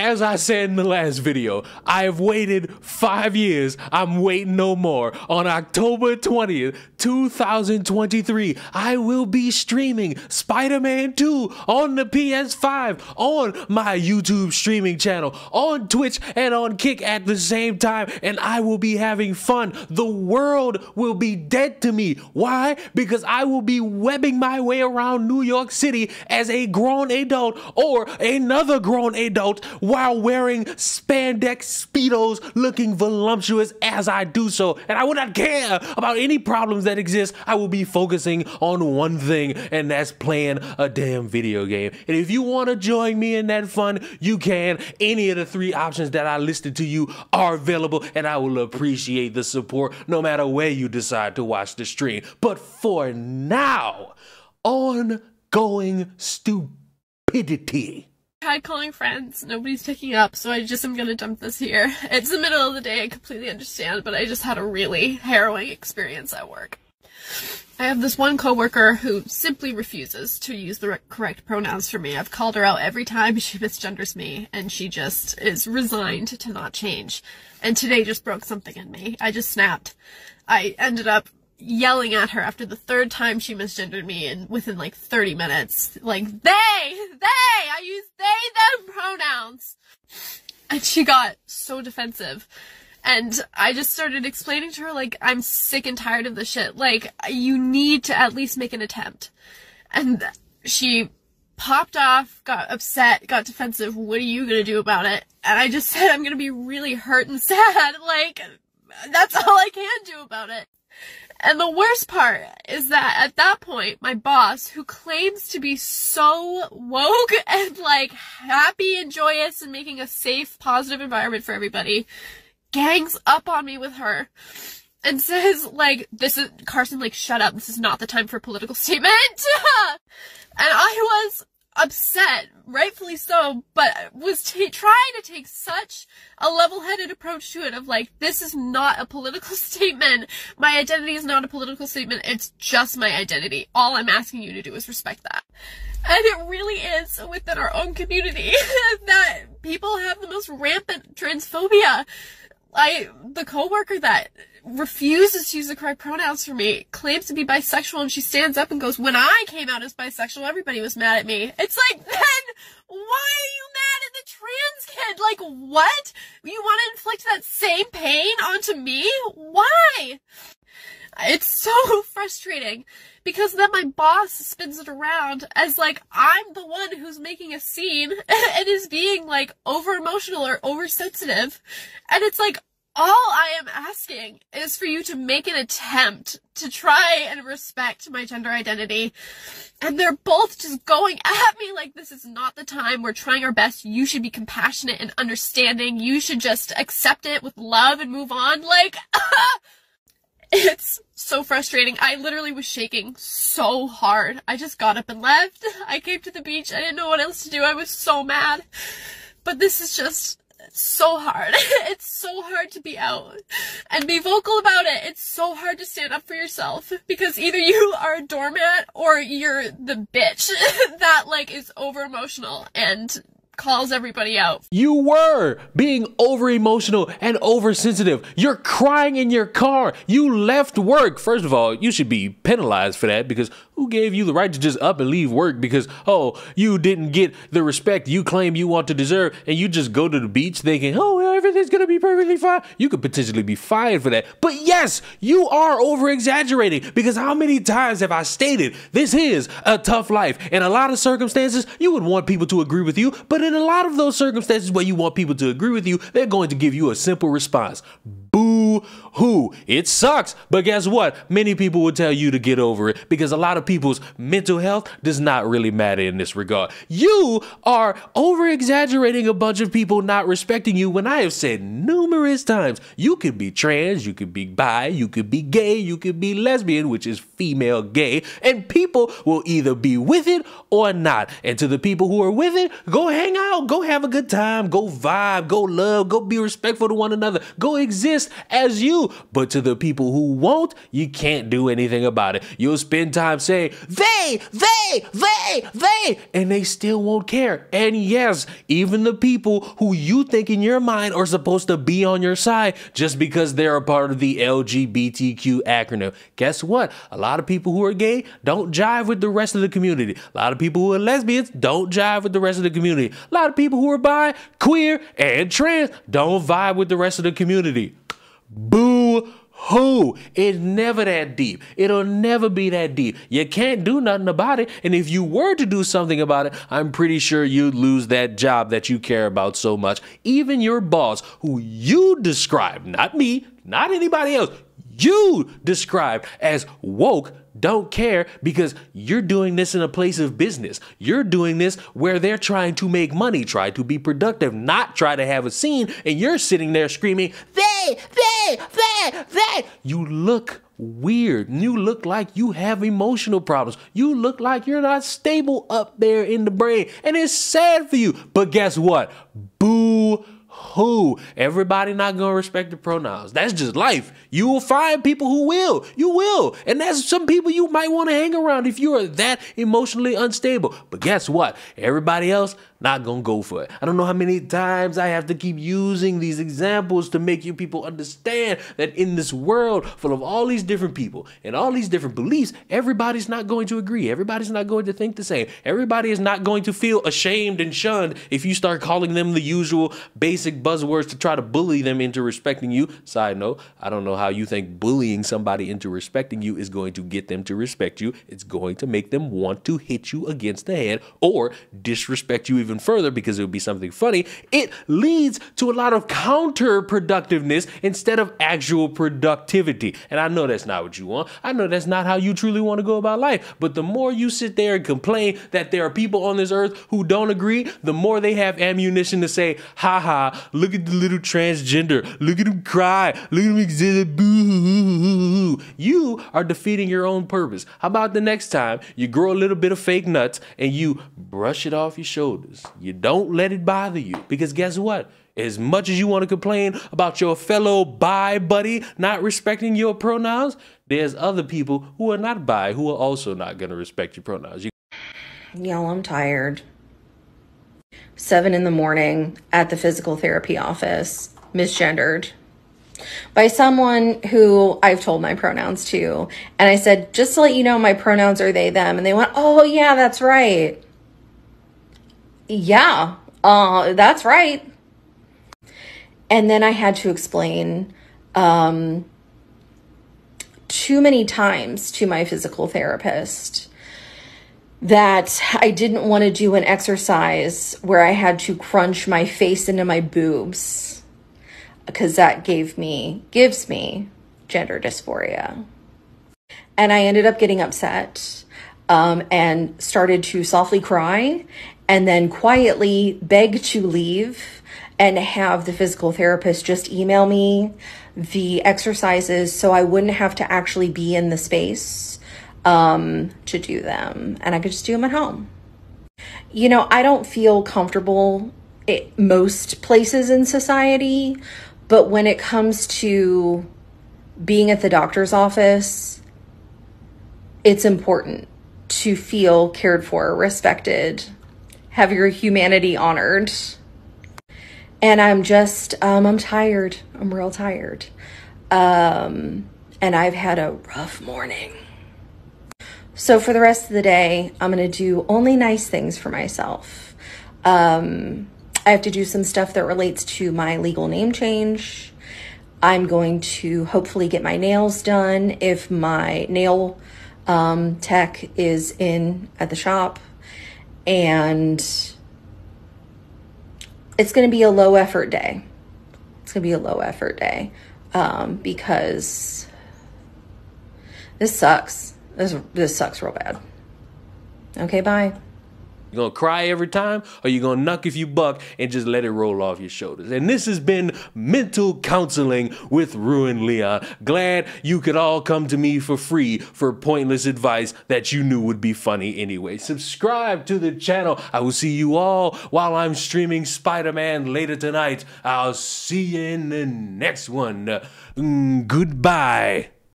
as I said in the last video, I have waited 5 years. I'm waiting no more. On October 20th, 2023, I will be streaming Spider-Man 2 on the PS5, on my YouTube streaming channel, on Twitch and on Kick at the same time, and I will be having fun. The world will be dead to me. Why? Because I will be webbing my way around New York City as a grown adult or another grown adult while wearing spandex speedos looking voluptuous as I do so. And I would not care about any problems that exist. I will be focusing on one thing, and that's playing a damn video game. And if you want to join me in that fun, you can. Any of the 3 options that I listed to you are available, and I will appreciate the support no matter where you decide to watch the stream. But for now, ongoing stupidity. Tried calling friends, nobody's picking up, so I just am gonna dump this here. It's the middle of the day, I completely understand, but I just had a really harrowing experience at work. I have this one coworker who simply refuses to use the correct pronouns for me. I've called her out every time she misgenders me, and she just is resigned to not change. And today just broke something in me. I just snapped. I ended up yelling at her after the 3rd time she misgendered me, and within like 30 minutes, like, I use they, them pronouns. And she got so defensive. And I just started explaining to her, like, I'm sick and tired of this shit. Like, you need to at least make an attempt. And she popped off, got upset, got defensive. What are you gonna do about it? And I just said, I'm gonna be really hurt and sad. Like, that's all I can do about it. And the worst part is that at that point, my boss, who claims to be so woke and like happy and joyous and making a safe, positive environment for everybody, gangs up on me with her and says, like, Carson, like, shut up. This is not the time for a political statement. And I was upset, rightfully so, but was trying to take such a level-headed approach to it of like, this is not a political statement. My identity is not a political statement. It's just my identity. All I'm asking you to do is respect that. And it really is within our own community that people have the most rampant transphobia. The coworker that refuses to use the correct pronouns for me claims to be bisexual, and she stands up and goes, when I came out as bisexual, everybody was mad at me. It's like, then why are you mad at the trans kid? Like, what? You want to inflict that same pain onto me? Why? It's so frustrating because then my boss spins it around as like I'm the one who's making a scene and is being like over emotional or oversensitive. And it's like, all I am asking is for you to make an attempt to try and respect my gender identity. And they're both just going at me like, this is not the time. We're trying our best. You should be compassionate and understanding. You should just accept it with love and move on. Like, it's so frustrating. I literally was shaking so hard. I just got up and left. I came to the beach. I didn't know what else to do. I was so mad. But this is just so hard. It's so hard to be out and be vocal about it. It's so hard to stand up for yourself because either you are a doormat or you're the bitch that like is over emotional and calls everybody out. You were being over emotional and oversensitive. You're crying in your car. You left work. First of all, you should be penalized for that because who gave you the right to just up and leave work because, oh, you didn't get the respect you claim you want to deserve and you just go to the beach thinking, oh, everything's gonna be perfectly fine. You could potentially be fired for that. But yes, you are over exaggerating because how many times have I stated this is a tough life? In a lot of circumstances, you would want people to agree with you, but in a lot of those circumstances where you want people to agree with you, they're going to give you a simple response. Boo-hoo. It sucks, but guess what? Many people will tell you to get over it because a lot of people's mental health does not really matter in this regard. You are over-exaggerating a bunch of people not respecting you when I have said numerous times, you could be trans, you could be bi, you could be gay, you could be lesbian, which is female gay, and people will either be with it or not. And to the people who are with it, go hang out, go have a good time, go vibe, go love, go be respectful to one another, go exist as you. But to the people who won't, you can't do anything about it. You'll spend time saying, they, and they still won't care. And yes, even the people who you think in your mind are supposed to be on your side just because they're a part of the LGBTQ acronym. Guess what? A lot of people who are gay don't jive with the rest of the community. A lot of people who are lesbians don't jive with the rest of the community. A lot of people who are bi, queer, and trans don't vibe with the rest of the community. Boo-hoo. It's never that deep. It'll never be that deep. You can't do nothing about it. And if you were to do something about it, I'm pretty sure you'd lose that job that you care about so much. Even your boss, who you describe, not me, not anybody else, you describe as woke, don't care because you're doing this in a place of business. You're doing this where they're trying to make money, try to be productive, not try to have a scene, and you're sitting there screaming, they. You look weird. You look like you have emotional problems. You look like you're not stable up there in the brain, and it's sad for you. But guess what? Boo-hoo. Everybody not gonna respect the pronouns. That's just life. You will find people who will. You will. And that's some people you might want to hang around if you are that emotionally unstable. But guess what? Everybody else not gonna go for it. I don't know how many times I have to keep using these examples to make you people understand that in this world full of all these different people and all these different beliefs, everybody's not going to agree. Everybody's not going to think the same. Everybody is not going to feel ashamed and shunned if you start calling them the usual basic buzzwords to try to bully them into respecting you. Side note, I don't know how you think bullying somebody into respecting you is going to get them to respect you. It's going to make them want to hit you against the head or disrespect you even further because it would be something funny. It leads to a lot of counterproductiveness instead of actual productivity. And I know that's not what you want. I know that's not how you truly want to go about life. But the more you sit there and complain that there are people on this earth who don't agree, the more they have ammunition to say, haha, look at the little transgender. Look at him cry. Look at him exhibit. Boo. You are defeating your own purpose. How about the next time you grow a little bit of fake nuts and you brush it off your shoulders? You don't let it bother you, because guess what? As much as you want to complain about your fellow bi buddy not respecting your pronouns, there's other people who are not bi who are also not going to respect your pronouns. Y'all, I'm tired. 7 a.m. at the physical therapy office, misgendered by someone who I've told my pronouns to. And I said, just to let you know, my pronouns are they, them. And they went, oh yeah, that's right. Yeah, that's right. And then I had to explain too many times to my physical therapist that I didn't want to do an exercise where I had to crunch my face into my boobs because that gives me gender dysphoria. And I ended up getting upset and started to softly cry and then quietly beg to leave and have the physical therapist just email me the exercises so I wouldn't have to actually be in the space to do them. And I could just do them at home. You know, I don't feel comfortable at most places in society, but when it comes to being at the doctor's office, it's important to feel cared for, respected, have your humanity honored. And I'm just, I'm tired. I'm real tired. And I've had a rough morning. So for the rest of the day, I'm going to do only nice things for myself. I have to do some stuff that relates to my legal name change. I'm going to hopefully get my nails done if my nail tech is in at the shop. And it's going to be a low effort day. It's going to be a low effort day because this sucks. This sucks real bad. Okay, bye. You gonna cry every time, or you gonna knuck if you buck and just let it roll off your shoulders? And this has been Mental Counseling with Ruin Leon. Glad you could all come to me for free for pointless advice that you knew would be funny anyway. Subscribe to the channel. I will see you all while I'm streaming Spider-Man later tonight. I'll see you in the next one. Goodbye.